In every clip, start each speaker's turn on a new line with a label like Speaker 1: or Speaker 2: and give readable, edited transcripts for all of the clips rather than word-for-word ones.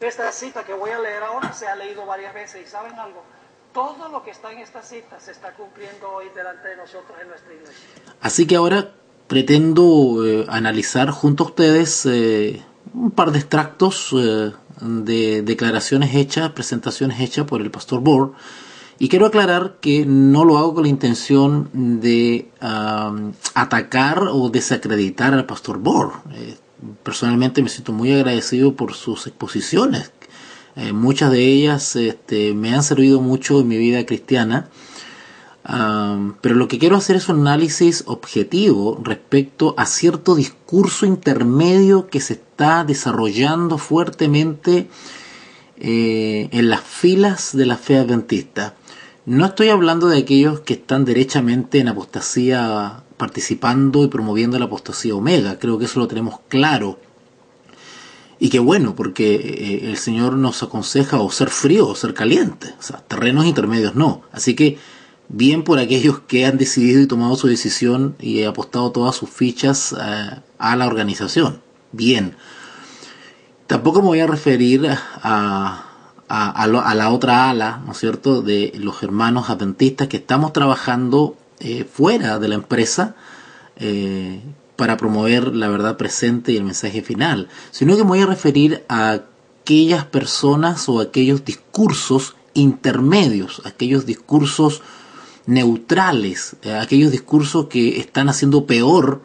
Speaker 1: Esta cita que voy a leer ahora se ha leído varias veces y ¿saben algo? Todo lo que está en esta cita se está cumpliendo hoy delante de nosotros en nuestra iglesia.
Speaker 2: Así que ahora pretendo analizar junto a ustedes un par de extractos de declaraciones hechas, presentaciones hechas por el pastor Bohr. Y quiero aclarar que no lo hago con la intención de atacar o desacreditar al pastor Bohr. Personalmente me siento muy agradecido por sus exposiciones. Muchas de ellas me han servido mucho en mi vida cristiana. Pero lo que quiero hacer es un análisis objetivo respecto a cierto discurso intermedio que se está desarrollando fuertemente en las filas de la fe adventista. No estoy hablando de aquellos que están derechamente en apostasía participando y promoviendo la apostasía omega. Creo que eso lo tenemos claro. Y qué bueno, porque el Señor nos aconseja o ser frío o ser caliente. O sea, terrenos intermedios no. Así que bien por aquellos que han decidido y tomado su decisión y apostado todas sus fichas a la organización. Bien. Tampoco me voy a referir a la otra ala, ¿no es cierto?, de los hermanos adventistas que estamos trabajando fuera de la empresa para promover la verdad presente y el mensaje final, sino que me voy a referir a aquellas personas o aquellos discursos intermedios, aquellos discursos neutrales, aquellos discursos que están haciendo peor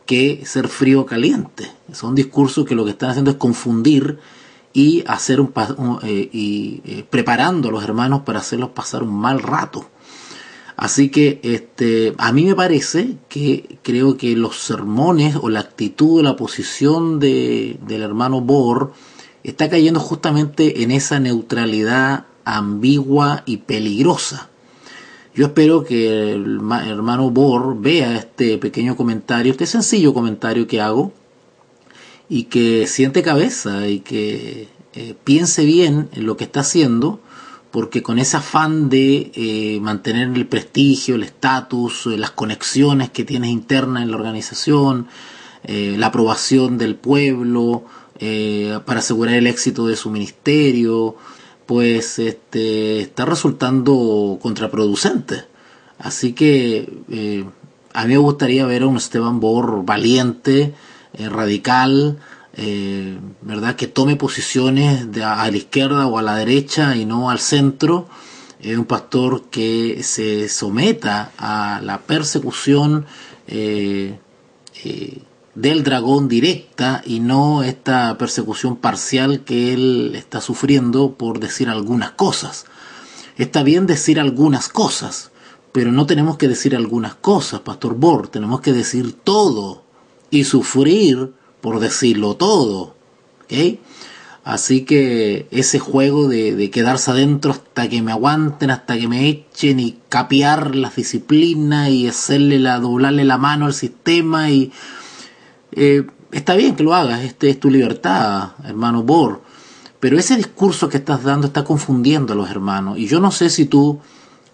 Speaker 2: que ser frío o caliente. Son discursos que lo que están haciendo es confundir y hacer preparando a los hermanos para hacerlos pasar un mal rato. Así que a mí me parece que creo que los sermones o la actitud o la posición del hermano Bohr está cayendo justamente en esa neutralidad ambigua y peligrosa. Yo espero que el hermano Bohr vea este pequeño comentario, este sencillo comentario que hago, y que siente cabeza y que piense bien en lo que está haciendo, porque con ese afán de mantener el prestigio, el estatus, las conexiones que tienes internas en la organización, la aprobación del pueblo, para asegurar el éxito de su ministerio, pues está resultando contraproducente. Así que a mí me gustaría ver a un Esteban Bohr valiente, radical, ¿verdad?, que tome posiciones a la izquierda o a la derecha y no al centro. Un pastor que se someta a la persecución del dragón directa y no esta persecución parcial que él está sufriendo por decir algunas cosas. Está bien decir algunas cosas, pero no tenemos que decir algunas cosas, pastor Bohr, tenemos que decir todo y sufrir por decirlo todo, ¿ok? Así que ese juego de quedarse adentro hasta que me aguanten, hasta que me echen y capear las disciplinas y doblarle la mano al sistema y está bien que lo hagas, es tu libertad, hermano Bohr, pero ese discurso que estás dando está confundiendo a los hermanos, y yo no sé si tú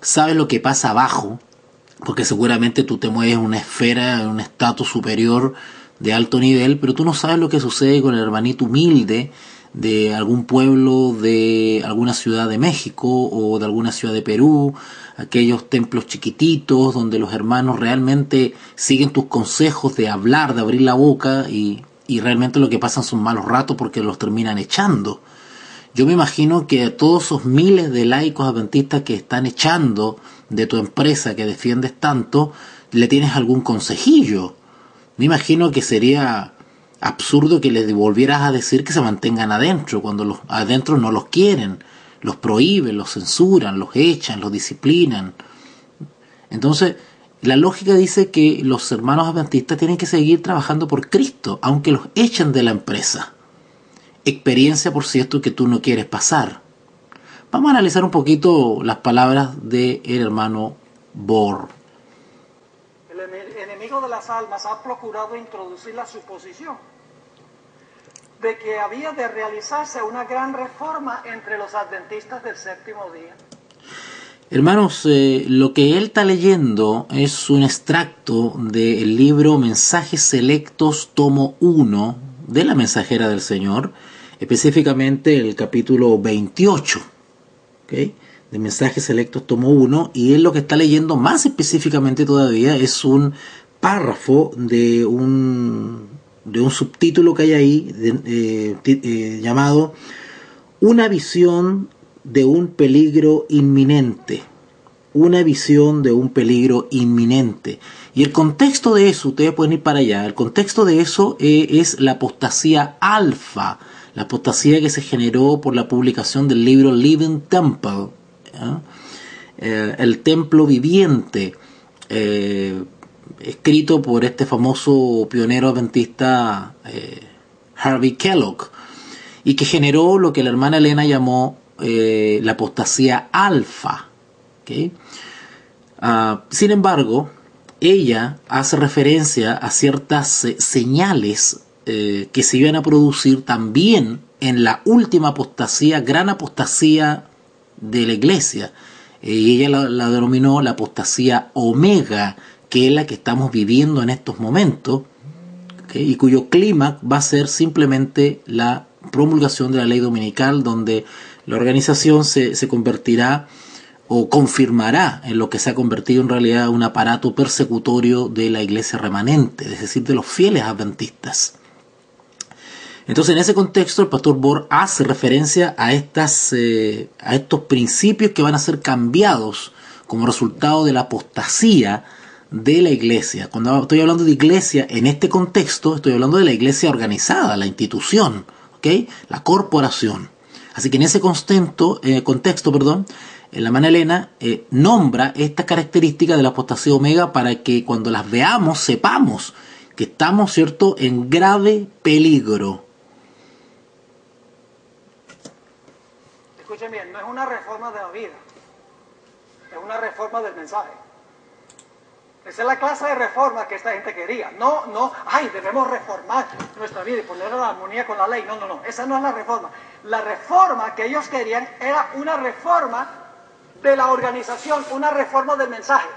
Speaker 2: sabes lo que pasa abajo, porque seguramente tú te mueves en una esfera, en un estatus superior de alto nivel, pero tú no sabes lo que sucede con el hermanito humilde de algún pueblo, de alguna ciudad de México o de alguna ciudad de Perú, aquellos templos chiquititos donde los hermanos realmente siguen tus consejos de hablar, de abrir la boca y realmente lo que pasan son malos ratos porque los terminan echando. Yo me imagino que a todos esos miles de laicos adventistas que están echando de tu empresa que defiendes tanto, le tienes algún consejillo. Me imagino que sería absurdo que les volvieras a decir que se mantengan adentro, cuando los adentro no los quieren, los prohíben, los censuran, los echan, los disciplinan. Entonces, la lógica dice que los hermanos adventistas tienen que seguir trabajando por Cristo, aunque los echen de la empresa. Experiencia, por cierto, que tú no quieres pasar. Vamos a analizar un poquito las palabras del hermano Bohr.
Speaker 1: El enemigo de las almas ha procurado introducir la suposición de que había de realizarse una gran reforma entre los adventistas del séptimo día.
Speaker 2: Hermanos, lo que él está leyendo es un extracto del libro Mensajes Selectos, tomo 1, de la Mensajera del Señor, específicamente el capítulo 28, ¿okay?, de Mensajes Selectos tomo 1, y él lo que está leyendo más específicamente todavía es un párrafo de un subtítulo que hay ahí llamado Una visión de un peligro inminente. Una visión de un peligro inminente. Y el contexto de eso, ustedes pueden ir para allá, el contexto de eso es la apostasía alfa, la apostasía que se generó por la publicación del libro Living Temple, el templo viviente, escrito por este famoso pionero adventista Harvey Kellogg, y que generó lo que la hermana Elena llamó la apostasía alfa. ¿Okay? Sin embargo, ella hace referencia a ciertas señales que se iban a producir también en la última apostasía, gran apostasía de la iglesia, y ella la denominó la apostasía omega, que es la que estamos viviendo en estos momentos, ¿okay?, y cuyo clímax va a ser simplemente la promulgación de la ley dominical, donde la organización se convertirá o confirmará en lo que se ha convertido en realidad un aparato persecutorio de la iglesia remanente, es decir, de los fieles adventistas. Entonces, en ese contexto, el pastor Bohr hace referencia a estos principios que van a ser cambiados como resultado de la apostasía de la iglesia. Cuando estoy hablando de iglesia en este contexto, estoy hablando de la iglesia organizada, la institución, ¿okay?, la corporación. Así que en ese contexto, la hermana Elena nombra estas características de la apostasía omega para que cuando las veamos sepamos que estamos, ¿cierto?, en grave peligro.
Speaker 1: Escuchen bien, no es una reforma de la vida, es una reforma del mensaje. Esa es la clase de reforma que esta gente quería. No, debemos reformar nuestra vida y ponerla en armonía con la ley. No, esa no es la reforma. La reforma que ellos querían era una reforma de la organización, una reforma del mensaje.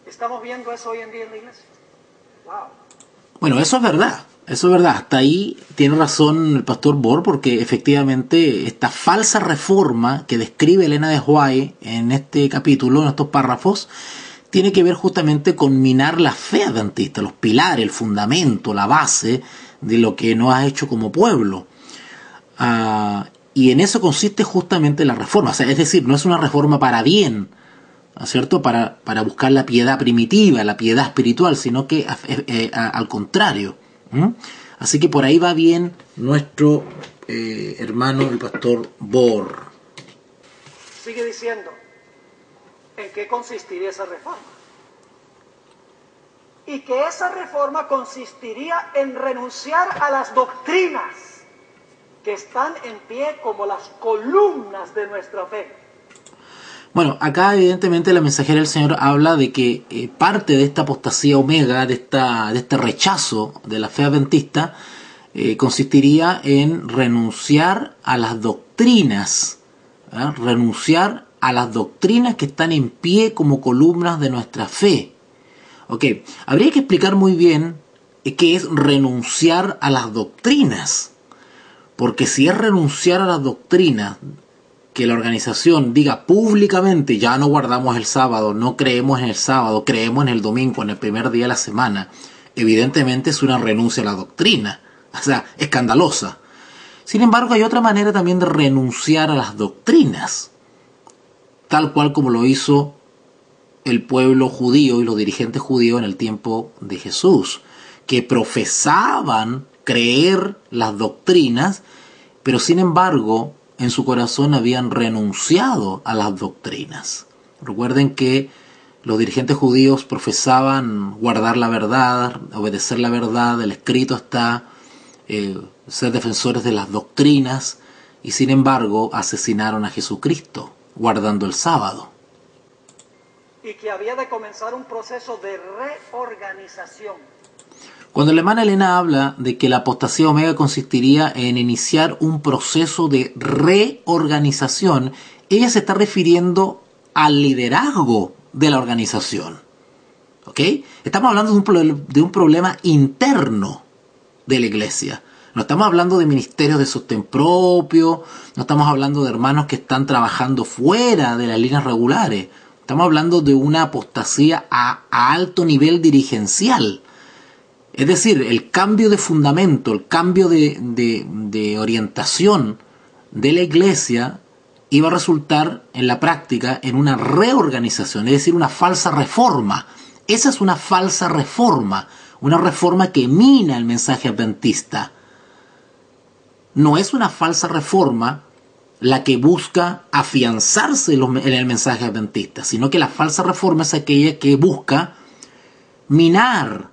Speaker 1: ¿Estamos viendo eso hoy en día en la iglesia? Wow.
Speaker 2: Bueno, eso es verdad. Hasta ahí tiene razón el pastor Bohr, porque efectivamente esta falsa reforma que describe Elena de White en este capítulo, en estos párrafos, tiene que ver justamente con minar la fe adventista, los pilares, el fundamento, la base de lo que nos ha hecho como pueblo. Y en eso consiste justamente la reforma. O sea, es decir, no es una reforma para bien, ¿no es cierto?, para buscar la piedad primitiva, la piedad espiritual, sino que al contrario. Así que por ahí va bien nuestro hermano el pastor Bohr.
Speaker 1: Sigue diciendo en qué consistiría esa reforma. Y que esa reforma consistiría en renunciar a las doctrinas que están en pie como las columnas de nuestra fe.
Speaker 2: Bueno, acá evidentemente la mensajera del Señor habla de que parte de esta apostasía omega, de este rechazo de la fe adventista, consistiría en renunciar a las doctrinas, renunciar a las doctrinas que están en pie como columnas de nuestra fe. Ok, habría que explicar muy bien qué es renunciar a las doctrinas, porque si es renunciar a las doctrinas, que la organización diga públicamente, ya no guardamos el sábado, no creemos en el sábado, creemos en el domingo, en el primer día de la semana, evidentemente es una renuncia a la doctrina, o sea, escandalosa. Sin embargo, hay otra manera también de renunciar a las doctrinas, tal cual como lo hizo el pueblo judío y los dirigentes judíos en el tiempo de Jesús, que profesaban creer las doctrinas, pero sin embargo en su corazón habían renunciado a las doctrinas. Recuerden que los dirigentes judíos profesaban guardar la verdad, obedecer la verdad, el escrito está, ser defensores de las doctrinas, y sin embargo asesinaron a Jesucristo guardando el sábado.
Speaker 1: Y que había de comenzar un proceso de reorganización.
Speaker 2: Cuando la hermana Elena habla de que la apostasía omega consistiría en iniciar un proceso de reorganización, ella se está refiriendo al liderazgo de la organización. ¿Ok? Estamos hablando de un problema interno de la iglesia. No estamos hablando de ministerios de sostén propio, no estamos hablando de hermanos que están trabajando fuera de las líneas regulares. Estamos hablando de una apostasía a alto nivel dirigencial. Es decir, el cambio de fundamento, el cambio de orientación de la iglesia iba a resultar en la práctica en una reorganización, es decir, una falsa reforma. Esa es una falsa reforma, una reforma que mina el mensaje adventista. No es una falsa reforma la que busca afianzarse en el mensaje adventista, sino que la falsa reforma es aquella que busca minar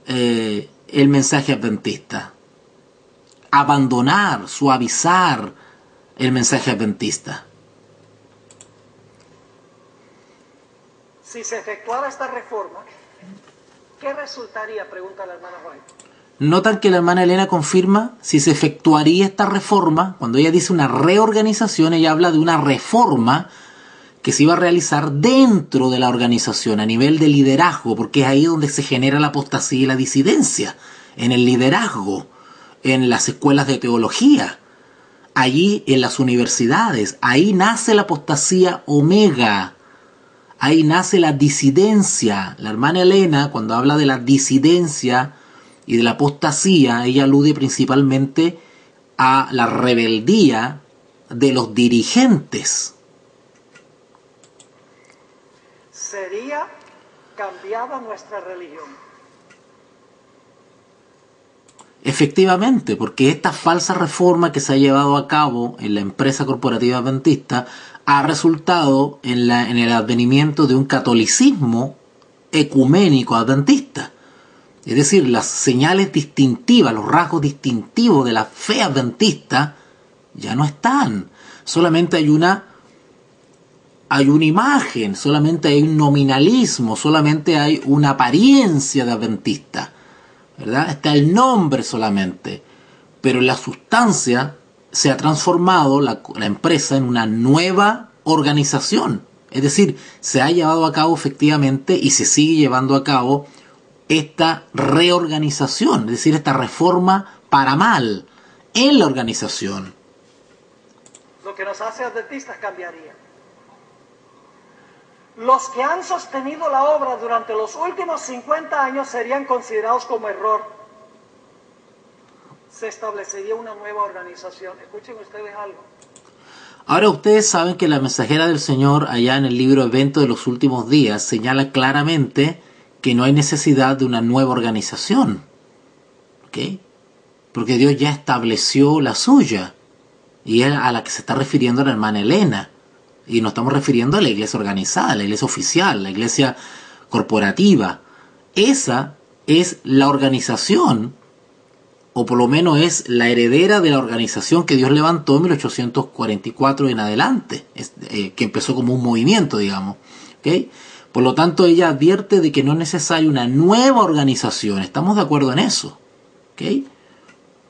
Speaker 2: el mensaje adventista, abandonar, suavizar el mensaje adventista.
Speaker 1: Si se efectuara esta reforma, ¿qué resultaría? Pregunta la hermana White.
Speaker 2: Notan que la hermana Elena confirma, si se efectuaría esta reforma, cuando ella dice una reorganización, ella habla de una reforma que se iba a realizar dentro de la organización, a nivel de liderazgo, porque es ahí donde se genera la apostasía y la disidencia, en el liderazgo, en las escuelas de teología, allí en las universidades, ahí nace la apostasía omega, ahí nace la disidencia. La hermana Elena, cuando habla de la disidencia y de la apostasía, ella alude principalmente a la rebeldía de los dirigentes.
Speaker 1: Sería cambiada nuestra religión.
Speaker 2: Efectivamente, porque esta falsa reforma que se ha llevado a cabo en la empresa corporativa adventista ha resultado en el advenimiento de un catolicismo ecuménico adventista. Es decir, las señales distintivas, los rasgos distintivos de la fe adventista ya no están. Solamente hay una imagen, solamente hay un nominalismo, solamente hay una apariencia de adventista, ¿verdad? Está el nombre solamente, pero la sustancia se ha transformado la empresa en una nueva organización. Es decir, se ha llevado a cabo efectivamente y se sigue llevando a cabo esta reorganización, es decir, esta reforma para mal en la organización.
Speaker 1: Lo que nos hace adventistas cambiaría. Los que han sostenido la obra durante los últimos 50 años serían considerados como error. Se establecería una nueva organización. Escuchen ustedes algo.
Speaker 2: Ahora ustedes saben que la mensajera del Señor, allá en el libro Evento de los Últimos Días, señala claramente que no hay necesidad de una nueva organización. ¿Ok? Porque Dios ya estableció la suya. Y es a la que se está refiriendo la hermana Elena. Y nos estamos refiriendo a la iglesia organizada, la iglesia oficial, la iglesia corporativa. Esa es la organización, o por lo menos es la heredera de la organización que Dios levantó en 1844 en adelante, que empezó como un movimiento, digamos. ¿Okay? Por lo tanto, ella advierte de que no es necesaria una nueva organización. Estamos de acuerdo en eso. ¿Okay?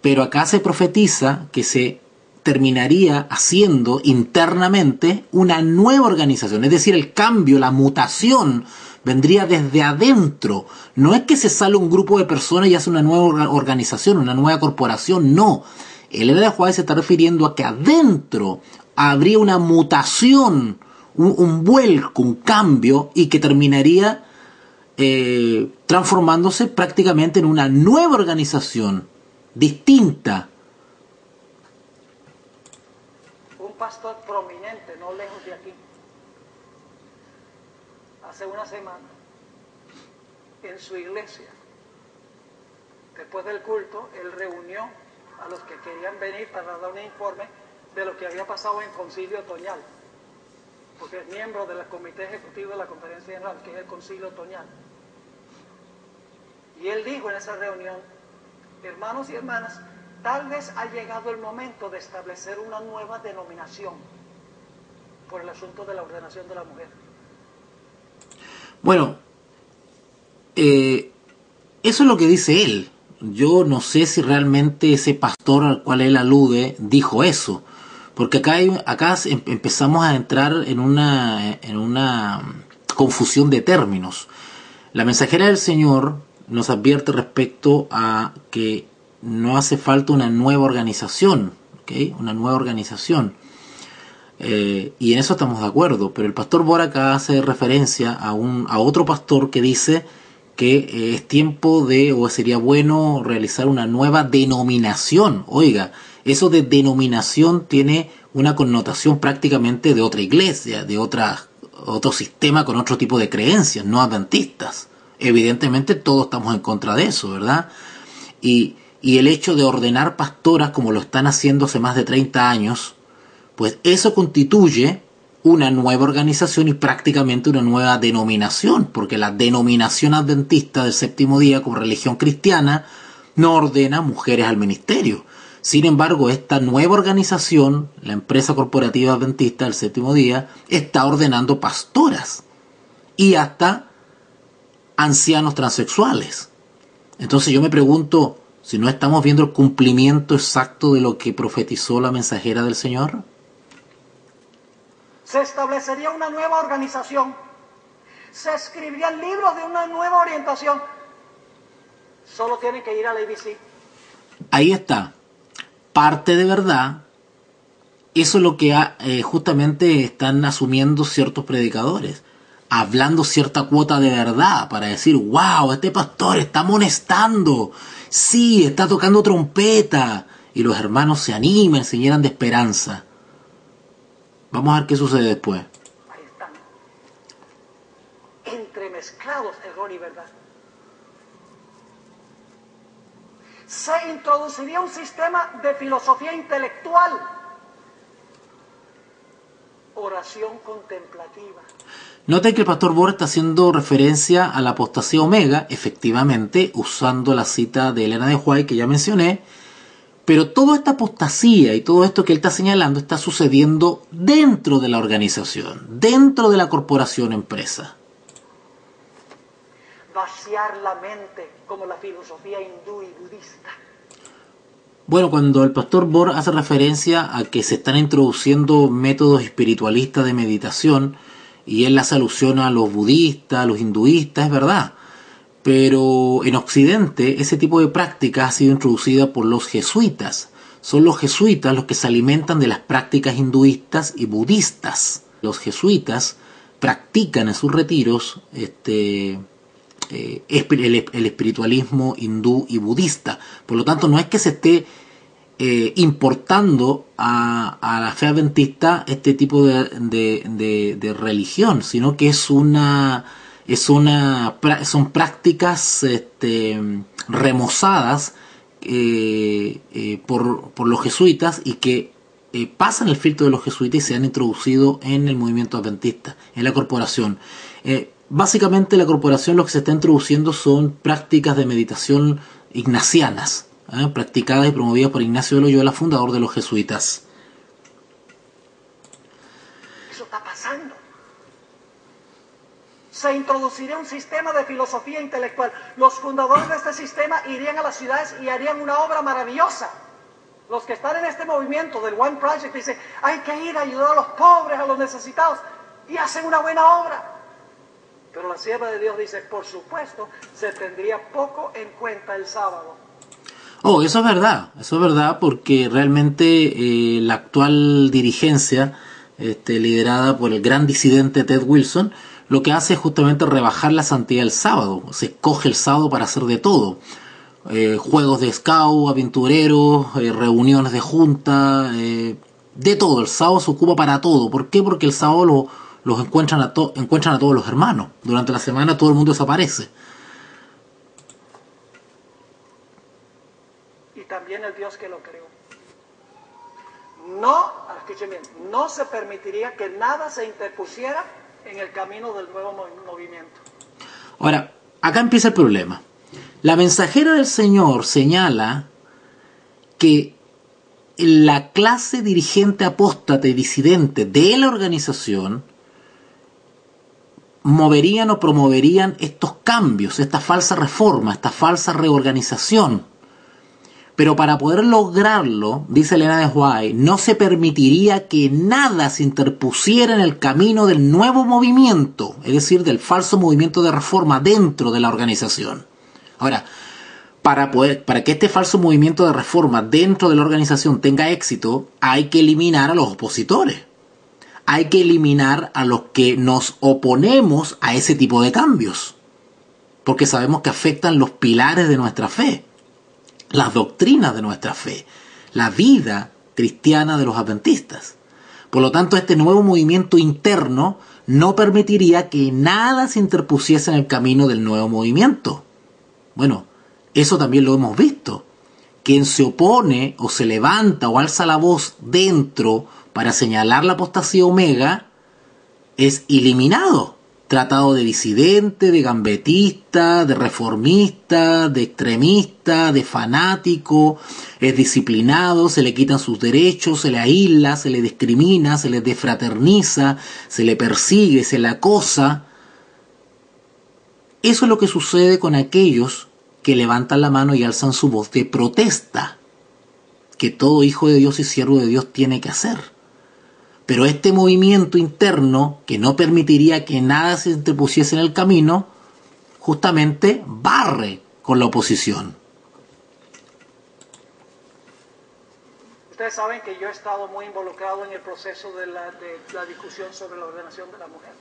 Speaker 2: Pero acá se profetiza que se terminaría haciendo internamente una nueva organización. Es decir, el cambio, la mutación vendría desde adentro. No es que se sale un grupo de personas y hace una nueva organización, una nueva corporación, no. El Elena White se está refiriendo a que adentro habría una mutación, un vuelco, un cambio, y que terminaría transformándose prácticamente en una nueva organización, distinta.
Speaker 1: Un pastor prominente, no lejos de aquí, hace una semana, en su iglesia, después del culto, él reunió a los que querían venir para dar un informe de lo que había pasado en Concilio Otoñal, porque es miembro del Comité Ejecutivo de la Conferencia General, que es el Concilio Otoñal. Y él dijo en esa reunión: hermanos y hermanas, tal vez ha llegado el momento de establecer una nueva denominación por el asunto de la ordenación de la mujer.
Speaker 2: Bueno, eso es lo que dice él. Yo no sé si realmente ese pastor al cual él alude dijo eso, porque acá empezamos a entrar en una confusión de términos. La mensajera del Señor nos advierte respecto a que no hace falta una nueva organización, ¿okay? Una nueva organización. Y en eso estamos de acuerdo, pero el pastor Bor acá hace referencia a otro pastor que dice que es tiempo o sería bueno realizar una nueva denominación. Oiga, eso de denominación tiene una connotación prácticamente de otra iglesia, de otro sistema con otro tipo de creencias, no adventistas. Evidentemente todos estamos en contra de eso, ¿verdad? Y el hecho de ordenar pastoras como lo están haciendo hace más de 30 años, pues eso constituye una nueva organización y prácticamente una nueva denominación, porque la denominación adventista del séptimo día como religión cristiana no ordena mujeres al ministerio. Sin embargo, esta nueva organización, la empresa corporativa adventista del séptimo día, está ordenando pastoras y hasta ancianos transexuales. Entonces yo me pregunto, si no estamos viendo el cumplimiento exacto de lo que profetizó la mensajera del Señor.
Speaker 1: Se establecería una nueva organización. Se escribirían libros de una nueva orientación. Solo tienen que ir a la ABC.
Speaker 2: Ahí está. Parte de verdad. Eso es lo que justamente están asumiendo ciertos predicadores. Hablando cierta cuota de verdad para decir, wow, este pastor está amonestando. Sí, está tocando trompeta. Y los hermanos se animan, se llenan de esperanza. Vamos a ver qué sucede después.
Speaker 1: Ahí están. Entremezclados error y verdad. Se introduciría un sistema de filosofía intelectual. Oración contemplativa.
Speaker 2: Noten que el pastor Bor está haciendo referencia a la apostasía omega, efectivamente, usando la cita de Elena de White que ya mencioné. Pero toda esta apostasía y todo esto que él está señalando está sucediendo dentro de la organización, dentro de la corporación empresa.
Speaker 1: Vaciar la mente como la filosofía hindú y budista.
Speaker 2: Bueno, cuando el pastor Bor hace referencia a que se están introduciendo métodos espiritualistas de meditación y él hace alusión a los budistas, a los hinduistas, es verdad. Pero en Occidente ese tipo de práctica ha sido introducida por los jesuitas. Son los jesuitas los que se alimentan de las prácticas hinduistas y budistas. Los jesuitas practican en sus retiros el espiritualismo hindú y budista. Por lo tanto, no es que se esté importando a la fe adventista este tipo de religión, sino que son prácticas remozadas por los jesuitas y que pasan el filtro de los jesuitas y se han introducido en el movimiento adventista, en la corporación. Básicamente la corporación lo que se está introduciendo son prácticas de meditación ignacianas, practicadas y promovidas por Ignacio de Loyola, fundador de los jesuitas.
Speaker 1: Eso está pasando. Se introduciría un sistema de filosofía intelectual. Los fundadores de este sistema irían a las ciudades y harían una obra maravillosa. Los que están en este movimiento del One Project dicen, hay que ir a ayudar a los pobres, a los necesitados, y hacen una buena obra. Pero la sierva de Dios dice, por supuesto, se tendría poco en cuenta el sábado.
Speaker 2: Oh, eso es verdad porque realmente la actual dirigencia, liderada por el gran disidente Ted Wilson, lo que hace es justamente rebajar la santidad del sábado. Se escoge el sábado para hacer de todo. Juegos de scout, aventureros, reuniones de junta, de todo. El sábado se ocupa para todo. ¿Por qué? Porque el sábado los encuentran a todos los hermanos. Durante la semana todo el mundo desaparece.
Speaker 1: Y también el Dios que lo creó. No, escuchen bien, no se permitiría que nada se interpusiera en el camino del nuevo movimiento.
Speaker 2: Ahora, acá empieza el problema. La mensajera del Señor señala que la clase dirigente apóstata y disidente de la organización moverían o promoverían estos cambios, esta falsa reforma, esta falsa reorganización. Pero para poder lograrlo, dice Elena de White, no se permitiría que nada se interpusiera en el camino del nuevo movimiento, es decir, del falso movimiento de reforma dentro de la organización. Ahora, para que este falso movimiento de reforma dentro de la organización tenga éxito, hay que eliminar a los opositores. Hay que eliminar a los que nos oponemos a ese tipo de cambios, porque sabemos que afectan los pilares de nuestra fe, las doctrinas de nuestra fe, la vida cristiana de los adventistas. Por lo tanto, este nuevo movimiento interno no permitiría que nada se interpusiese en el camino del nuevo movimiento. Bueno, eso también lo hemos visto. Quien se opone o se levanta o alza la voz dentro para señalar la apostasía omega es eliminado, tratado de disidente, de gambetista, de reformista, de extremista, de fanático, es disciplinado, se le quitan sus derechos, se le aísla, se le discrimina, se le desfraterniza, se le persigue, se le acosa. Eso es lo que sucede con aquellos que levantan la mano y alzan su voz de protesta, que todo hijo de Dios y siervo de Dios tiene que hacer. Pero este movimiento interno, que no permitiría que nada se interpusiese en el camino, justamente barre con la oposición.
Speaker 1: Ustedes saben que yo he estado muy involucrado en el proceso de la discusión sobre la ordenación de la mujer.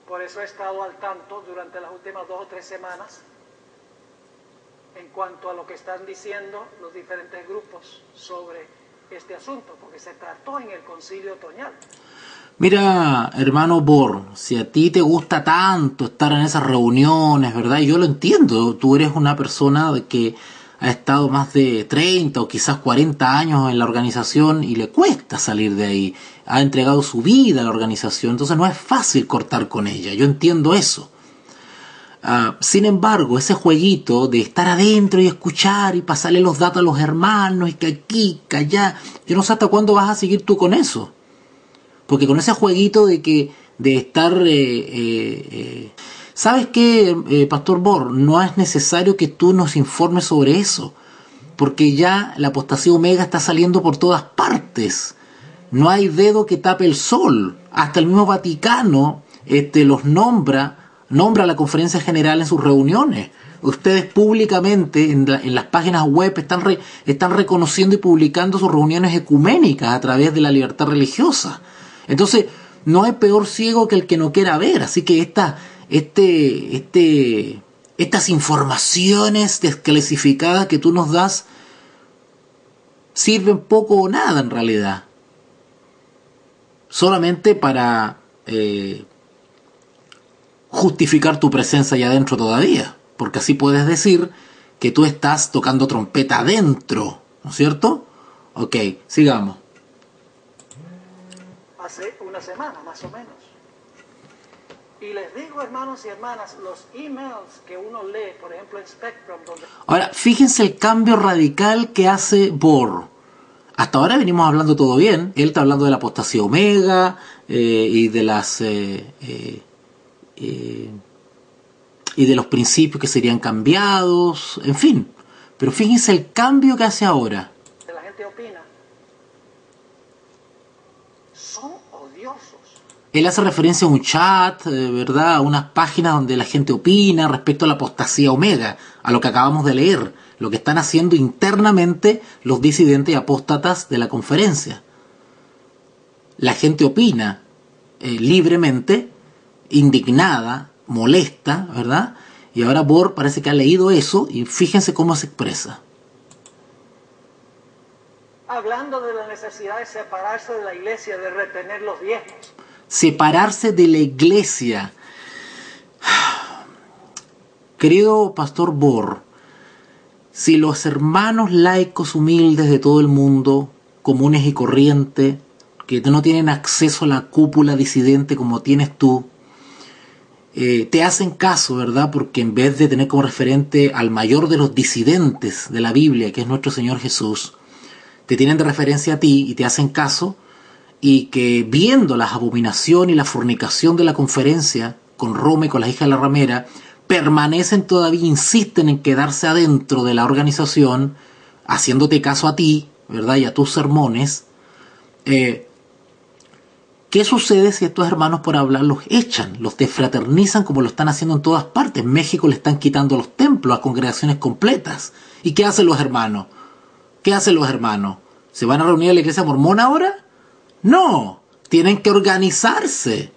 Speaker 1: Por eso he estado al tanto durante las últimas 2 o 3 semanas en cuanto a lo que están diciendo los diferentes grupos sobre este asunto, porque se trató en el concilio otoñal.
Speaker 2: Mira, hermano Bor, si a ti te gusta tanto estar en esas reuniones, ¿verdad? Y yo lo entiendo, tú eres una persona que ha estado más de 30 o quizás 40 años en la organización y le cuesta salir de ahí. Ha entregado su vida a la organización, entonces no es fácil cortar con ella, yo entiendo eso. Sin embargo, ese jueguito de estar adentro y escuchar y pasarle los datos a los hermanos y que aquí, que allá, yo no sé hasta cuándo vas a seguir tú con eso. Porque con ese jueguito de estar... ¿Sabes qué, Pastor Bor? No es necesario que tú nos informes sobre eso, porque ya la apostasía omega está saliendo por todas partes. No hay dedo que tape el sol. Hasta el mismo Vaticano los nombra a la Conferencia General en sus reuniones. Ustedes públicamente en las páginas web están reconociendo y publicando sus reuniones ecuménicas a través de la libertad religiosa. Entonces, no hay peor ciego que el que no quiera ver. Así que estas informaciones desclasificadas que tú nos das sirven poco o nada en realidad. Solamente para justificar tu presencia allá adentro todavía. Porque así puedes decir que tú estás tocando trompeta adentro, ¿no es cierto? Ok, sigamos.
Speaker 1: Hace una semana, más o menos. Y les digo, hermanos y hermanas, los emails que uno lee, por ejemplo en Spectrum, donde...
Speaker 2: Ahora, fíjense el cambio radical que hace Bor. Hasta ahora venimos hablando todo bien. Él está hablando de la apostasía omega y de las... y de los principios que serían cambiados, en fin. Pero fíjense el cambio que hace ahora.
Speaker 1: La gente opina. Son odiosos.
Speaker 2: Él hace referencia a un chat, ¿verdad? A unas páginas donde la gente opina respecto a la apostasía omega, a lo que acabamos de leer, lo que están haciendo internamente los disidentes y apóstatas de la conferencia. La gente opina libremente, indignada, molesta, ¿verdad? Y ahora Bor parece que ha leído eso y fíjense cómo se expresa.
Speaker 1: Hablando de la necesidad de separarse de la iglesia, de retener los diezmos.
Speaker 2: Separarse de la iglesia. Querido Pastor Bor, si los hermanos laicos humildes de todo el mundo, comunes y corrientes, que no tienen acceso a la cúpula disidente como tienes tú, te hacen caso, ¿verdad? Porque en vez de tener como referente al mayor de los disidentes de la Biblia, que es nuestro Señor Jesús, te tienen de referencia a ti y te hacen caso, y que viendo las abominaciones y la fornicación de la conferencia con Roma y con las hijas de la ramera, permanecen todavía, insisten en quedarse adentro de la organización, haciéndote caso a ti, ¿verdad? Y a tus sermones, ¿Qué sucede si estos hermanos por hablar los echan, los desfraternizan como lo están haciendo en todas partes? En México le están quitando los templos a congregaciones completas. ¿Y qué hacen los hermanos? ¿Qué hacen los hermanos? ¿Se van a reunir a la iglesia mormona ahora? No, tienen que organizarse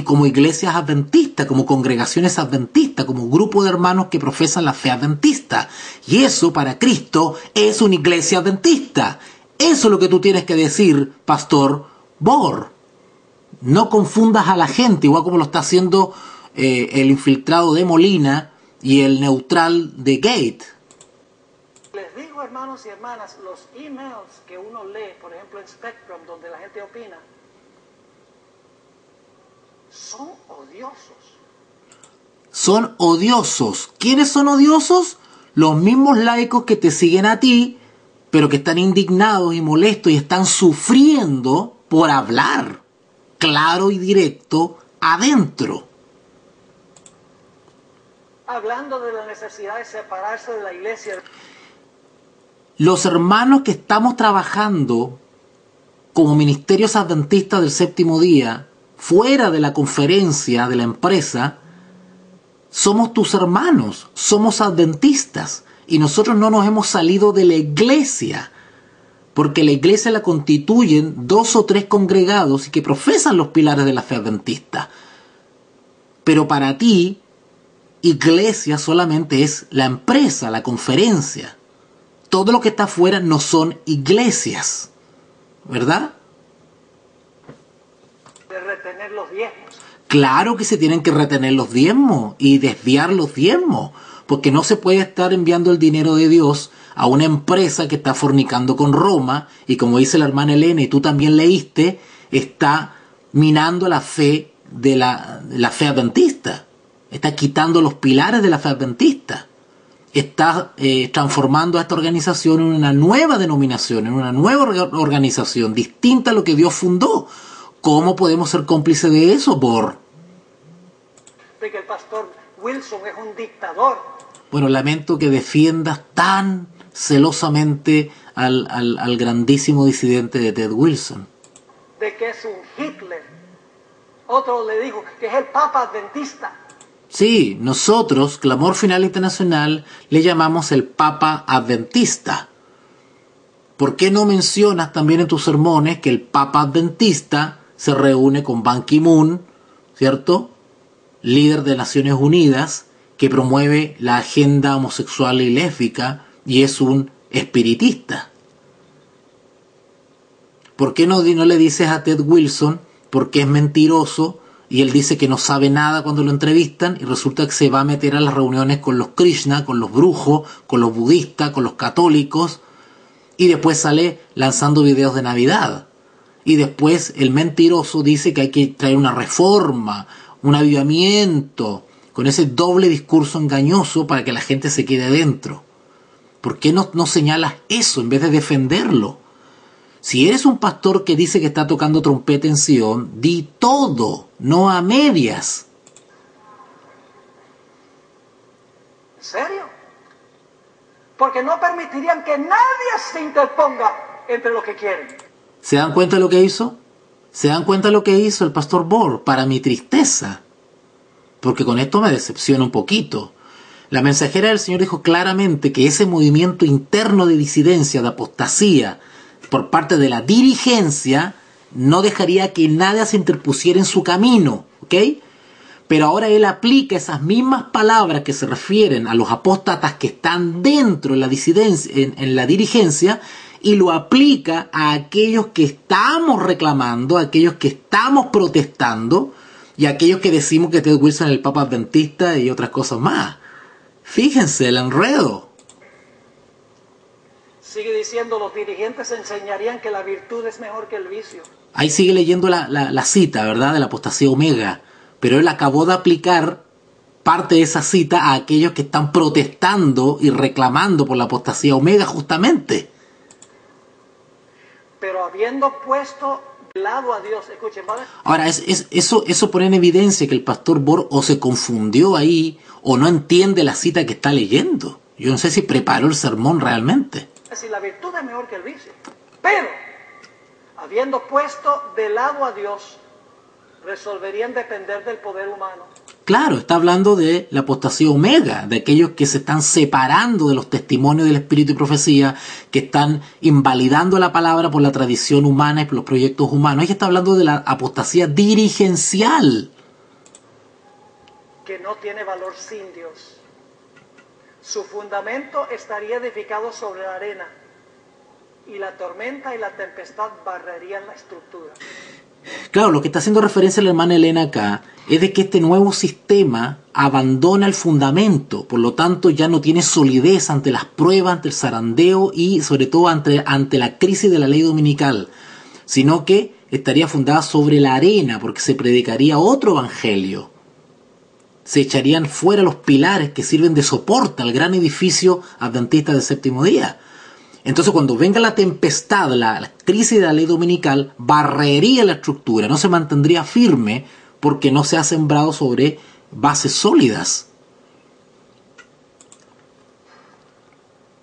Speaker 2: como iglesias adventistas, como congregaciones adventistas, como grupo de hermanos que profesan la fe adventista. Y eso para Cristo es una iglesia adventista. Eso es lo que tú tienes que decir, Pastor Bor. No confundas a la gente, igual como lo está haciendo el infiltrado de Molina y el neutral de Gate.
Speaker 1: Les digo, hermanos y hermanas, los emails que uno lee, por ejemplo en Spectrum, donde la gente opina, son odiosos.
Speaker 2: Son odiosos. ¿Quiénes son odiosos? Los mismos laicos que te siguen a ti, pero que están indignados y molestos y están sufriendo por hablar claro y directo adentro.
Speaker 1: Hablando de la necesidad de separarse de la iglesia.
Speaker 2: Los hermanos que estamos trabajando como ministerios adventistas del séptimo día, fuera de la conferencia de la empresa, somos tus hermanos, somos adventistas y nosotros no nos hemos salido de la iglesia, porque la iglesia la constituyen 2 o 3 congregados y que profesan los pilares de la fe adventista. Pero para ti, iglesia solamente es la empresa, la conferencia. Todo lo que está afuera no son iglesias, ¿verdad?
Speaker 1: De retener los diezmos.
Speaker 2: Claro que se tienen que retener los diezmos y desviar los diezmos, porque no se puede estar enviando el dinero de Dios a una empresa que está fornicando con Roma y, como dice la hermana Elena y tú también leíste, está minando la fe de la fe adventista, está quitando los pilares de la fe adventista, está transformando a esta organización en una nueva denominación, en una nueva organización distinta a lo que Dios fundó. ¿Cómo podemos ser cómplices de eso, Bor?
Speaker 1: De que el pastor Wilson es un dictador.
Speaker 2: Bueno, lamento que defiendas tan celosamente al grandísimo disidente de Ted Wilson.
Speaker 1: De que es un Hitler. Otro le dijo que es el Papa Adventista.
Speaker 2: Sí, nosotros, Clamor Final Internacional, le llamamos el Papa Adventista. ¿Por qué no mencionas también en tus sermones que el Papa Adventista se reúne con Ban Ki-moon, ¿cierto? Líder de Naciones Unidas, que promueve la agenda homosexual y lésbica y es un espiritista? ¿Por qué no le dices a Ted Wilson porque es mentiroso y él dice que no sabe nada cuando lo entrevistan y resulta que se va a meter a las reuniones con los Krishna, con los brujos, con los budistas, con los católicos y después sale lanzando videos de Navidad? Y después el mentiroso dice que hay que traer una reforma, un avivamiento, con ese doble discurso engañoso para que la gente se quede dentro. ¿Por qué no señalas eso en vez de defenderlo? Si eres un pastor que dice que está tocando trompeta en Sion, di todo, no a medias.
Speaker 1: ¿En serio? Porque no permitirían que nadie se interponga entre los que quieren.
Speaker 2: ¿Se dan cuenta de lo que hizo? ¿Se dan cuenta de lo que hizo el pastor Bor? Para mi tristeza. Porque con esto me decepciona un poquito. La mensajera del Señor dijo claramente que ese movimiento interno de disidencia, de apostasía, por parte de la dirigencia, no dejaría que nadie se interpusiera en su camino, ¿ok? Pero ahora él aplica esas mismas palabras que se refieren a los apóstatas que están dentro de la disidencia, en la dirigencia, y lo aplica a aquellos que estamos reclamando, a aquellos que estamos protestando, y a aquellos que decimos que Ted Wilson es el Papa Adventista y otras cosas más. Fíjense el enredo.
Speaker 1: Sigue diciendo, los dirigentes enseñarían que la virtud es mejor que el vicio.
Speaker 2: Ahí sigue leyendo la cita, ¿verdad?, de la apostasía Omega. Pero él acabó de aplicar parte de esa cita a aquellos que están protestando y reclamando por la apostasía Omega justamente.
Speaker 1: Pero habiendo puesto de lado a Dios, escuchen, ¿vale?
Speaker 2: Ahora, eso pone en evidencia que el pastor Bor o se confundió ahí o no entiende la cita que está leyendo. Yo no sé si preparó el sermón realmente.
Speaker 1: Es decir, la virtud es mejor que el vicio. Pero, habiendo puesto de lado a Dios, resolverían depender del poder humano.
Speaker 2: Claro, está hablando de la apostasía omega, de aquellos que se están separando de los testimonios del Espíritu y profecía, que están invalidando la palabra por la tradición humana y por los proyectos humanos. Ella está hablando de la apostasía dirigencial,
Speaker 1: que no tiene valor sin Dios. Su fundamento estaría edificado sobre la arena, y la tormenta y la tempestad barrerían la estructura.
Speaker 2: Claro, lo que está haciendo referencia la hermana Elena acá es de que este nuevo sistema abandona el fundamento, por lo tanto ya no tiene solidez ante las pruebas, ante el zarandeo y sobre todo ante la crisis de la ley dominical, sino que estaría fundada sobre la arena, porque se predicaría otro evangelio. Se echarían fuera los pilares que sirven de soporte al gran edificio adventista del séptimo día. Entonces cuando venga la tempestad, la crisis de la ley dominical, barrería la estructura, no se mantendría firme porque no se ha sembrado sobre bases sólidas.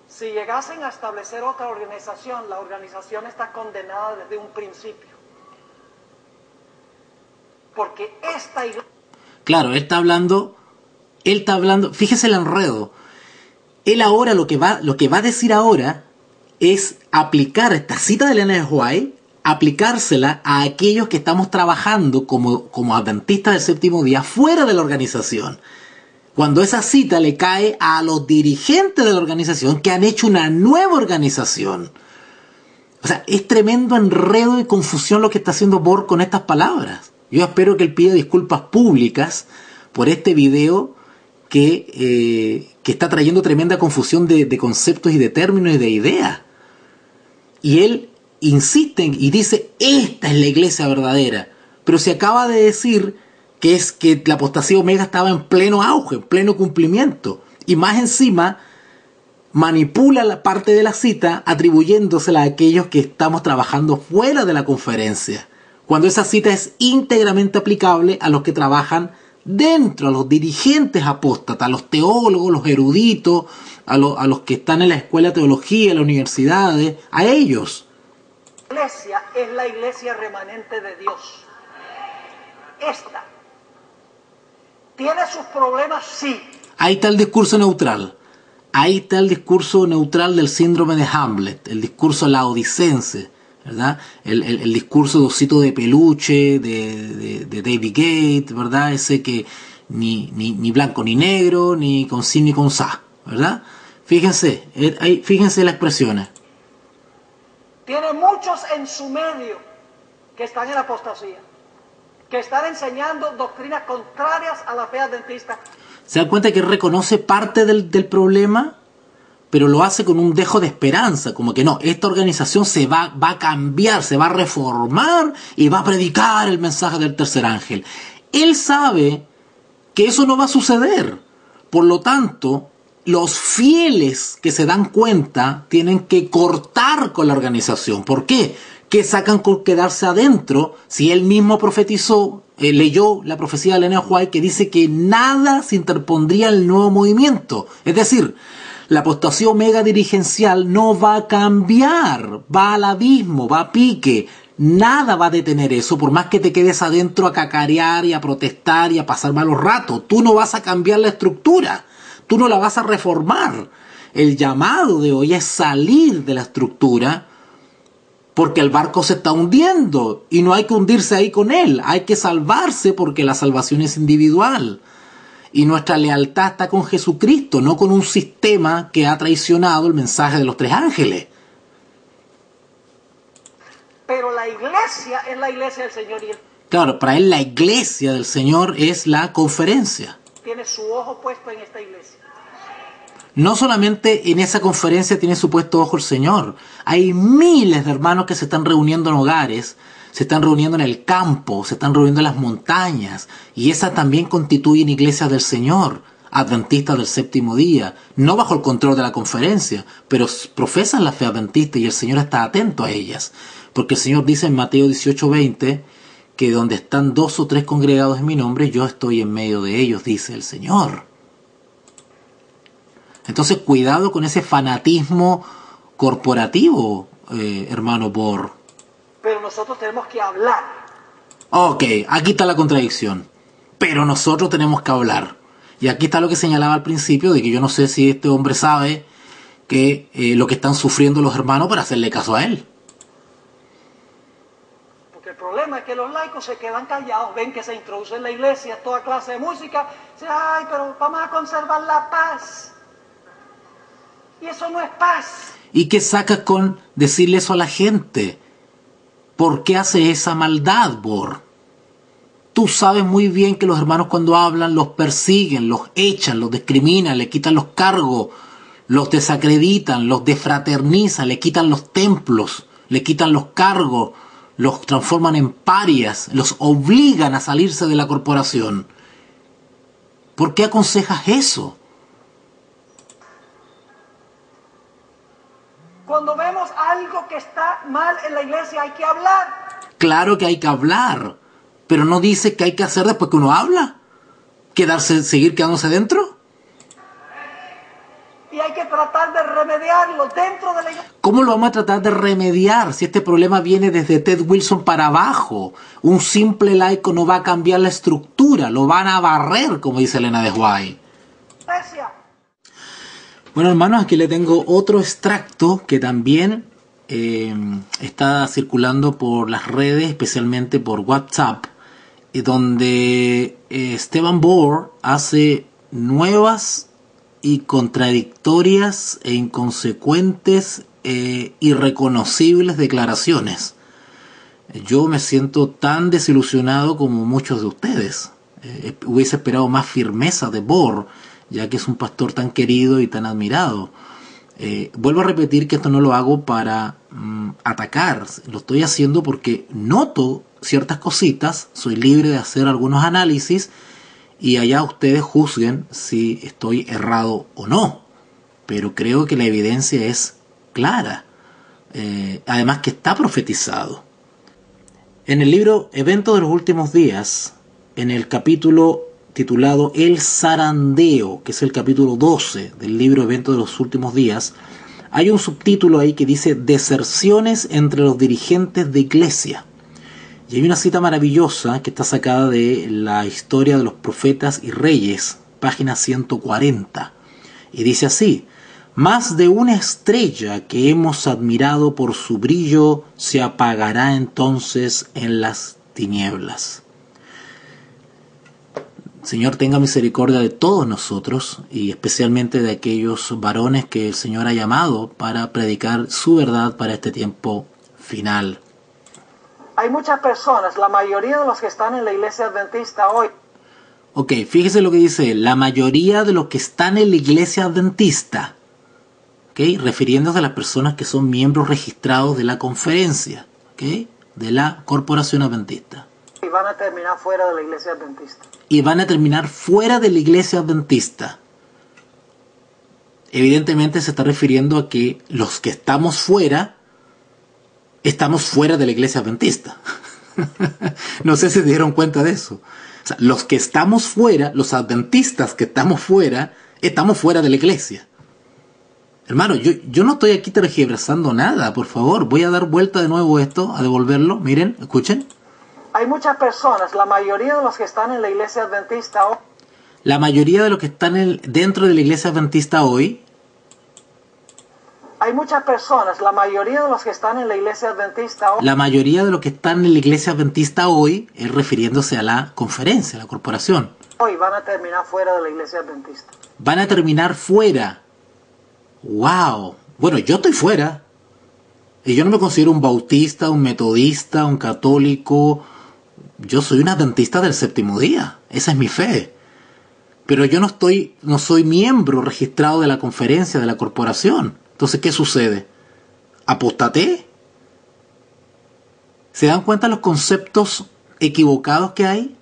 Speaker 1: Si llegasen a establecer otra organización, la organización está condenada desde un principio. Porque esta iglesia...
Speaker 2: Claro, él está hablando, fíjese el enredo. Él ahora lo que va a decir ahora es aplicar esta cita de Elena de White, aplicársela a aquellos que estamos trabajando como adventistas del séptimo día fuera de la organización. Cuando esa cita le cae a los dirigentes de la organización que han hecho una nueva organización. O sea, es tremendo enredo y confusión lo que está haciendo Borg con estas palabras. Yo espero que él pida disculpas públicas por este video que está trayendo tremenda confusión de conceptos y de términos y de ideas. Y él insiste y dice, esta es la iglesia verdadera. Pero se acaba de decir que la apostasía omega estaba en pleno auge, en pleno cumplimiento. Y más encima, manipula la parte de la cita atribuyéndosela a aquellos que estamos trabajando fuera de la conferencia. Cuando esa cita es íntegramente aplicable a los que trabajan dentro, a los dirigentes apóstatas, a los teólogos, los eruditos, a los que están en la escuela de teología, en las universidades, a ellos.
Speaker 1: La iglesia es la iglesia remanente de Dios. Esta tiene sus problemas, sí.
Speaker 2: Ahí está el discurso neutral. Ahí está el discurso neutral del síndrome de Hamlet, el discurso laodicense, ¿verdad? El discurso de osito de peluche de David Gates, ¿verdad? Ese que ni blanco ni negro, ni con sin ni con sa, ¿verdad? Fíjense las expresiones.
Speaker 1: Tiene muchos en su medio que están en apostasía, que están enseñando doctrinas contrarias a la fe adventista.
Speaker 2: ¿Se dan cuenta que reconoce parte del problema? Pero lo hace con un dejo de esperanza, como que no, esta organización se va a cambiar, se va a reformar y va a predicar el mensaje del tercer ángel. Él sabe que eso no va a suceder. Por lo tanto, los fieles que se dan cuenta tienen que cortar con la organización. ¿Por qué? ¿Qué sacan con quedarse adentro si él mismo profetizó, leyó la profecía de Elena White que dice que nada se interpondría en el nuevo movimiento? Es decir, la apostasía omega dirigencial no va a cambiar, va al abismo, va a pique. Nada va a detener eso, por más que te quedes adentro a cacarear y a protestar y a pasar malos ratos. Tú no vas a cambiar la estructura, tú no la vas a reformar. El llamado de hoy es salir de la estructura porque el barco se está hundiendo y no hay que hundirse ahí con él, hay que salvarse porque la salvación es individual. Y nuestra lealtad está con Jesucristo, no con un sistema que ha traicionado el mensaje de los tres ángeles.
Speaker 1: Pero la iglesia es la iglesia del Señor.
Speaker 2: Claro, para él la iglesia del Señor es la conferencia.
Speaker 1: Tiene su ojo puesto en esta iglesia.
Speaker 2: No solamente en esa conferencia tiene su puesto ojo el Señor. Hay miles de hermanos que se están reuniendo en hogares, se están reuniendo en el campo, se están reuniendo en las montañas. Y esas también constituyen iglesias del Señor, adventistas del séptimo día. No bajo el control de la conferencia, pero profesan la fe adventista y el Señor está atento a ellas. Porque el Señor dice en Mateo 18:20 que donde están 2 o 3 congregados en mi nombre, yo estoy en medio de ellos, dice el Señor. Entonces, cuidado con ese fanatismo corporativo, hermano Borg.
Speaker 1: Pero nosotros tenemos que hablar.
Speaker 2: Ok, aquí está la contradicción. Pero nosotros tenemos que hablar. Y aquí está lo que señalaba al principio, de que yo no sé si este hombre sabe que lo que están sufriendo los hermanos para hacerle caso a él.
Speaker 1: Porque el problema es que los laicos se quedan callados, ven que se introduce en la iglesia toda clase de música, dicen, ay, pero vamos a conservar la paz. Y eso no es paz.
Speaker 2: ¿Y qué sacas con decirle eso a la gente? ¿Por qué hace esa maldad, Bor? Tú sabes muy bien que los hermanos cuando hablan los persiguen, los echan, los discriminan, le quitan los cargos, los desacreditan, los desfraternizan, le quitan los templos, le quitan los cargos, los transforman en parias, los obligan a salirse de la corporación. ¿Por qué aconsejas eso?
Speaker 1: Cuando vemos algo que está mal en la iglesia hay que hablar.
Speaker 2: Claro que hay que hablar, pero no dice que hay que hacer después que uno habla. ¿Seguir quedándose dentro?
Speaker 1: Y hay que tratar de remediarlo dentro de la iglesia.
Speaker 2: ¿Cómo lo vamos a tratar de remediar si este problema viene desde Ted Wilson para abajo? Un simple laico no va a cambiar la estructura, lo van a barrer, como dice Elena de White. Bueno, hermanos, aquí le tengo otro extracto que también está circulando por las redes, especialmente por WhatsApp, donde Stephen Bohr hace nuevas y contradictorias e inconsecuentes irreconocibles declaraciones. Yo me siento tan desilusionado como muchos de ustedes. Hubiese esperado más firmeza de Bohr, ya que es un pastor tan querido y tan admirado. Vuelvo a repetir que esto no lo hago para atacar, lo estoy haciendo porque noto ciertas cositas, soy libre de hacer algunos análisis y allá ustedes juzguen si estoy errado o no, pero creo que la evidencia es clara, además que está profetizado. En el libro Eventos de los Últimos Días, en el capítulo titulado El Zarandeo, que es el capítulo 12 del libro Eventos de los Últimos Días, hay un subtítulo ahí que dice Deserciones entre los dirigentes de iglesia. Y hay una cita maravillosa que está sacada de la historia de los profetas y reyes, página 140. Y dice así: más de una estrella que hemos admirado por su brillo se apagará entonces en las tinieblas. Señor, tenga misericordia de todos nosotros y especialmente de aquellos varones que el Señor ha llamado para predicar su verdad para este tiempo final.
Speaker 1: Hay muchas personas, la mayoría de los que están en la iglesia adventista hoy.
Speaker 2: Ok, fíjese lo que dice él, la mayoría de los que están en la iglesia adventista, ¿okay? Refiriéndose a las personas que son miembros registrados de la conferencia, ¿okay? De la corporación adventista.
Speaker 1: Y van a terminar fuera de la iglesia adventista.
Speaker 2: Y van a terminar fuera de la iglesia adventista. Evidentemente se está refiriendo a que los que estamos fuera de la iglesia adventista. No sé si se dieron cuenta de eso. O sea, los que estamos fuera, los adventistas que estamos fuera de la iglesia. Hermano, yo no estoy aquí tergiversando nada, por favor. Voy a dar vuelta de nuevo esto, a devolverlo. Miren, escuchen.
Speaker 1: Hay muchas personas, la mayoría de los que están en la iglesia adventista hoy.
Speaker 2: La mayoría de los que están dentro de la iglesia adventista hoy.
Speaker 1: Hay muchas personas, la mayoría de los que están en la iglesia adventista hoy.
Speaker 2: La mayoría de los que están en la iglesia adventista hoy es refiriéndose a la conferencia, a la corporación.
Speaker 1: Hoy van a terminar fuera de la iglesia adventista.
Speaker 2: Van a terminar fuera. ¡Wow! Bueno, yo estoy fuera. Y yo no me considero un bautista, un metodista, un católico. Yo soy un adventista del séptimo día. Esa es mi fe. Pero yo no soy miembro registrado de la conferencia, de la corporación. Entonces, ¿qué sucede? ¿Apostaté? ¿Se dan cuenta los conceptos equivocados que hay?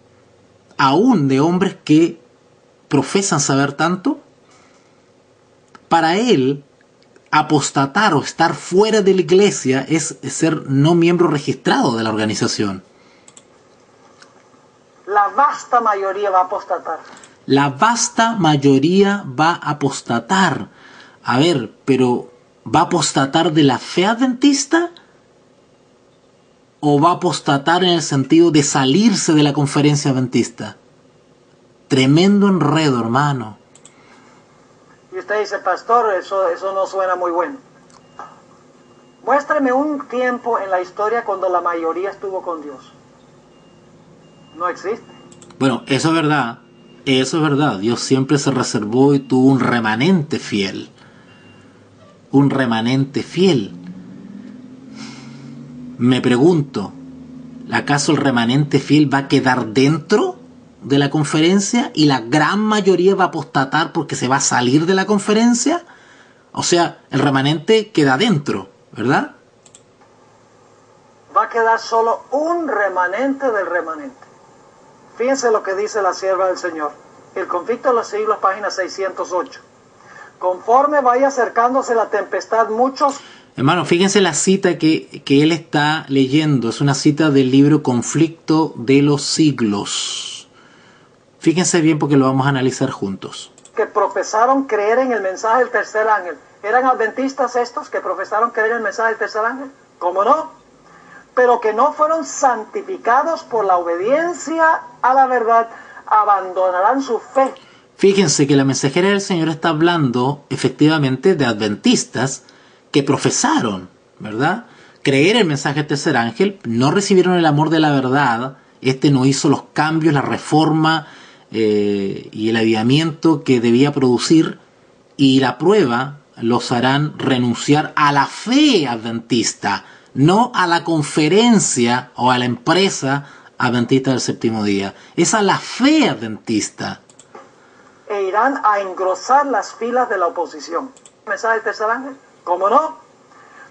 Speaker 2: Aún de hombres que profesan saber tanto. Para él, apostatar o estar fuera de la iglesia es ser no miembro registrado de la organización.
Speaker 1: La vasta mayoría va a apostatar.
Speaker 2: La vasta mayoría va a apostatar. A ver, pero ¿va a apostatar de la fe adventista? o va a apostatar en el sentido de salirse de la conferencia adventista? Tremendo enredo, hermano.
Speaker 1: Y usted dice, pastor, eso no suena muy bueno. Muéstreme un tiempo en la historia cuando la mayoría estuvo con Dios. No existe.
Speaker 2: Bueno, eso es verdad. Eso es verdad. Dios siempre se reservó y tuvo un remanente fiel. Un remanente fiel. Me pregunto, ¿acaso el remanente fiel va a quedar dentro de la conferencia y la gran mayoría va a apostatar porque se va a salir de la conferencia? O sea, el remanente queda dentro, ¿verdad?
Speaker 1: Va a quedar solo un remanente del remanente. Fíjense lo que dice la sierva del Señor. El conflicto de los siglos, página 608. Conforme vaya acercándose la tempestad, muchos...
Speaker 2: Hermano, fíjense la cita que él está leyendo. Es una cita del libro Conflicto de los Siglos. Fíjense bien porque lo vamos a analizar juntos.
Speaker 1: Que profesaron creer en el mensaje del tercer ángel. ¿Eran adventistas estos que profesaron creer en el mensaje del tercer ángel? ¿Cómo no? Pero que no fueron santificados por la obediencia a la verdad, abandonarán su fe.
Speaker 2: Fíjense que la mensajera del Señor está hablando efectivamente de adventistas que profesaron, ¿verdad?, creer el mensaje del tercer ángel, no recibieron el amor de la verdad, no hizo los cambios, la reforma y el avivamiento que debía producir, y la prueba los harán renunciar a la fe adventista, no a la conferencia o a la empresa adventista del séptimo día. Es a la fe adventista.
Speaker 1: E irán a engrosar las filas de la oposición. ¿Mensaje del tercer ángel? ¿Cómo no?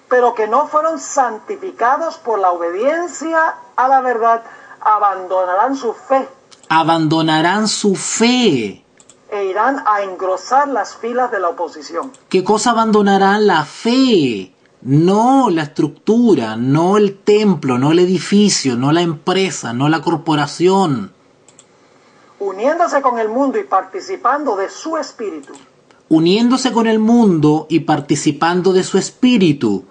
Speaker 1: Pero que no fueron santificados por la obediencia a la verdad, abandonarán su fe.
Speaker 2: Abandonarán su fe.
Speaker 1: E irán a engrosar las filas de la oposición.
Speaker 2: ¿Qué cosa abandonarán? La fe. No la estructura, no el templo, no el edificio, no la empresa, no la corporación.
Speaker 1: Uniéndose con el mundo y participando de su espíritu.
Speaker 2: Uniéndose con el mundo y participando de su espíritu.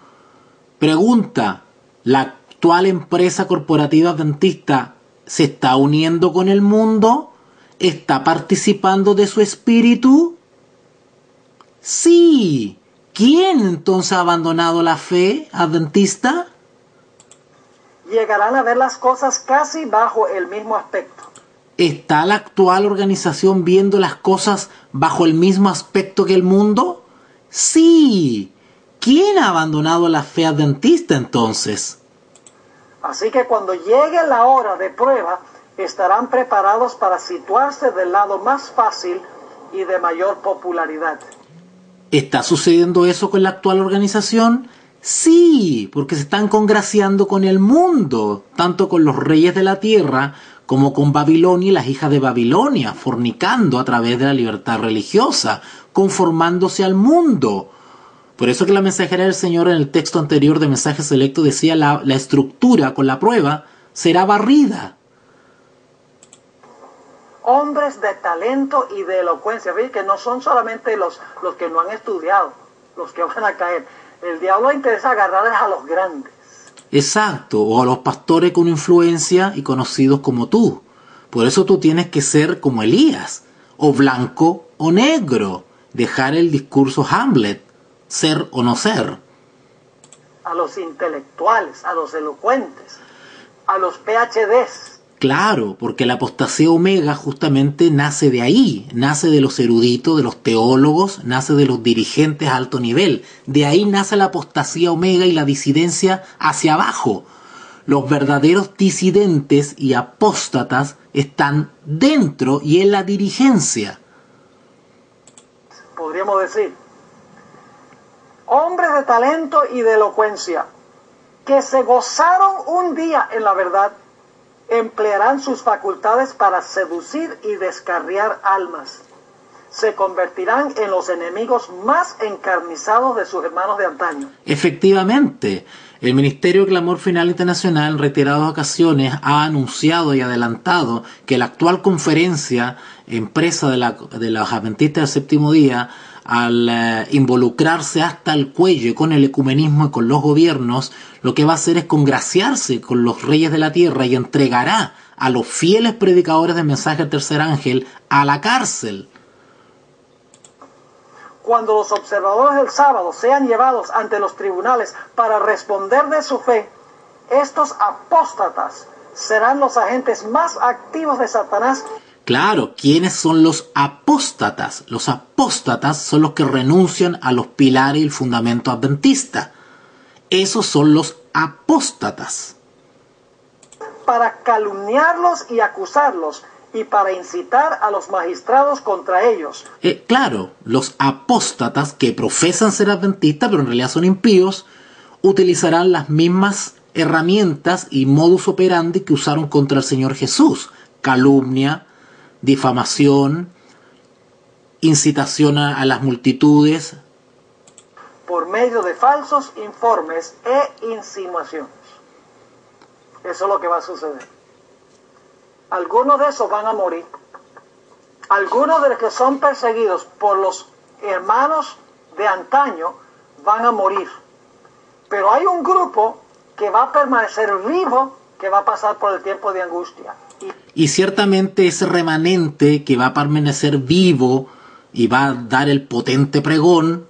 Speaker 2: Pregunta, ¿la actual empresa corporativa adventista se está uniendo con el mundo? ¿Está participando de su espíritu? Sí. ¿Quién entonces ha abandonado la fe adventista?
Speaker 1: Llegarán a ver las cosas casi bajo el mismo aspecto.
Speaker 2: ¿Está la actual organización viendo las cosas bajo el mismo aspecto que el mundo? Sí. ¿Quién ha abandonado la fe adventista entonces?
Speaker 1: Así que cuando llegue la hora de prueba, estarán preparados para situarse del lado más fácil y de mayor popularidad.
Speaker 2: ¿Está sucediendo eso con la actual organización? Sí, porque se están congraciando con el mundo, tanto con los reyes de la tierra como con Babilonia y las hijas de Babilonia, fornicando a través de la libertad religiosa, conformándose al mundo. Por eso que la mensajera del Señor en el texto anterior de Mensaje Selecto decía la estructura con la prueba será barrida.
Speaker 1: Hombres de talento y de elocuencia, ¿ves? Que no son solamente los que no han estudiado, los que van a caer. El diablo le interesa agarrar a los grandes.
Speaker 2: Exacto, o a los pastores con influencia y conocidos como tú. Por eso tú tienes que ser como Elías, o blanco o negro, dejar el discurso Hamlet, ser o no ser.
Speaker 1: A los intelectuales, a los elocuentes, a los PhDs.
Speaker 2: Claro, porque la apostasía omega justamente nace de ahí, nace de los eruditos, de los teólogos, nace de los dirigentes a alto nivel. De ahí nace la apostasía omega y la disidencia hacia abajo. Los verdaderos disidentes y apóstatas están dentro y en la dirigencia.
Speaker 1: Podríamos decir, hombres de talento y de elocuencia, que se gozaron un día en la verdad, emplearán sus facultades para seducir y descarriar almas. Se convertirán en los enemigos más encarnizados de sus hermanos de antaño.
Speaker 2: Efectivamente, El Ministerio de Clamor Final Internacional en reiteradas ocasiones ha anunciado y adelantado que la actual conferencia empresa de los adventistas del séptimo día, al involucrarse hasta el cuello con el ecumenismo y con los gobiernos, lo que va a hacer es congraciarse con los reyes de la tierra y entregará a los fieles predicadores del mensaje del tercer ángel a la cárcel.
Speaker 1: Cuando los observadores del sábado sean llevados ante los tribunales para responder de su fe, estos apóstatas serán los agentes más activos de Satanás.
Speaker 2: Claro, ¿quiénes son los apóstatas? Los apóstatas son los que renuncian a los pilares y el fundamento adventista. Esos son los apóstatas.
Speaker 1: Para calumniarlos y acusarlos, y para incitar a los magistrados contra ellos.
Speaker 2: Claro, los apóstatas que profesan ser adventistas, pero en realidad son impíos, utilizarán las mismas herramientas y modus operandi que usaron contra el Señor Jesús. Calumnia, difamación, incitación a las multitudes.
Speaker 1: Por medio de falsos informes e insinuaciones. Eso es lo que va a suceder. Algunos de esos van a morir. Algunos de los que son perseguidos por los hermanos de antaño van a morir. Pero hay un grupo que va a permanecer vivo, que va a pasar por el tiempo de angustia.
Speaker 2: Y ciertamente ese remanente que va a permanecer vivo y va a dar el potente pregón,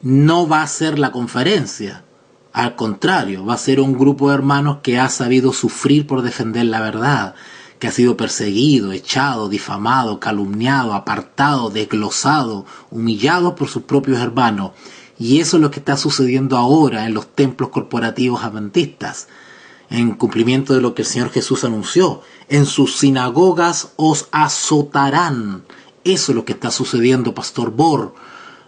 Speaker 2: no va a ser la conferencia. Al contrario, va a ser un grupo de hermanos que ha sabido sufrir por defender la verdad, que ha sido perseguido, echado, difamado, calumniado, apartado, desglosado, humillado por sus propios hermanos. Y eso es lo que está sucediendo ahora en los templos corporativos adventistas, en cumplimiento de lo que el Señor Jesús anunció. En sus sinagogas os azotarán. Eso es lo que está sucediendo, Pastor Bor.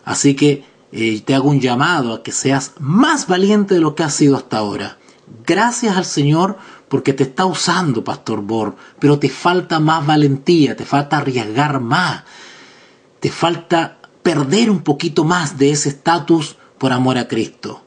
Speaker 2: Así que te hago un llamado a que seas más valiente de lo que has sido hasta ahora. Gracias al Señor porque te está usando, Pastor Bor, pero te falta más valentía, te falta arriesgar más, te falta perder un poquito más de ese estatus por amor a Cristo.